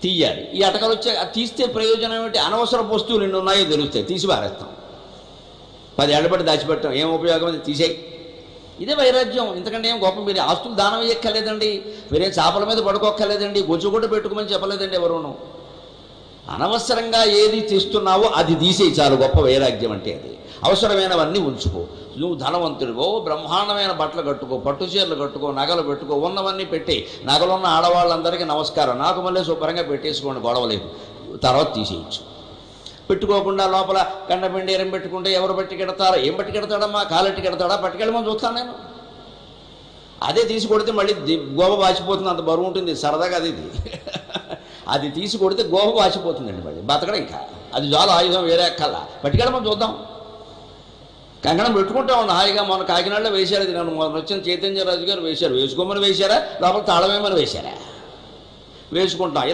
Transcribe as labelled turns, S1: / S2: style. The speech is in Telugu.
S1: తీయాలి. ఈ అటకలు వచ్చే తీస్తే ప్రయోజనం ఏమిటి? అనవసర వస్తువులు ఎన్ని ఉన్నాయో తెలుస్తాయి, తీసి పారేస్తాం. 10 ఏళ్ల బట్టి దాచిపెట్టాం, ఏం ఉపయోగం? అది తీసేయి. ఇదే వైరాగ్యం. ఇంతకంటే ఏం గొప్ప. మీరు ఆస్తులు దానం వేయక్కర్లేదండి, మీరేం చేపల మీద పడుకోక్కర్లేదండి, గొజ్జుగొడ్డ పెట్టుకోమని చెప్పలేదండి ఎవరును. అనవసరంగా ఏది తీస్తున్నావో అది తీసేయి చాలు. గొప్ప వైరాగ్యం అంటే అది. అవసరమైనవన్నీ ఉంచుకో. నువ్వు ధనవంతుడివో, బ్రహ్మాండమైన బట్టలు కట్టుకో, పట్టు చీరలు కట్టుకో, నగలు పెట్టుకో, ఉన్నవన్నీ పెట్టి, నగలున్న ఆడవాళ్ళందరికీ నమస్కారం, నాకు మళ్ళీ శుభ్రంగా పెట్టేసుకోండి, గొడవలేదు. తర్వాత తీసేయచ్చు. పెట్టుకోకుండా లోపల కండపిండి ఎరం పెట్టుకుంటే ఎవరు బట్టి కెడతారో? ఏం బట్టి కెడతాడమ్మా? కాలెట్టి కెడతాడా? పట్టుకెళ్ళమని చూస్తాను నేను. అదే తీసి కొడితే మళ్ళీ గోప వాచిపోతుంది, అంత బరువు ఉంటుంది. సరదాగా అది అది తీసి కొడితే గోప వాచిపోతుందండి, మళ్ళీ బతకడం. ఇంకా అది చాలా ఆయుధం, వేరే కల్లా పట్టుకెళ్ళమని చూద్దాం. కంకణం పెట్టుకుంటా ఉన్నా హాయిగా. మొన్న కాకినాడలో వేశారు, అది నన్ను మొన్న వచ్చిన చైతన్యరాజు గారు వేశారు. వేసుకోమని వేశారా, లోపల తాళమేమని వేశారా? వేసుకుంటాం ఇలా.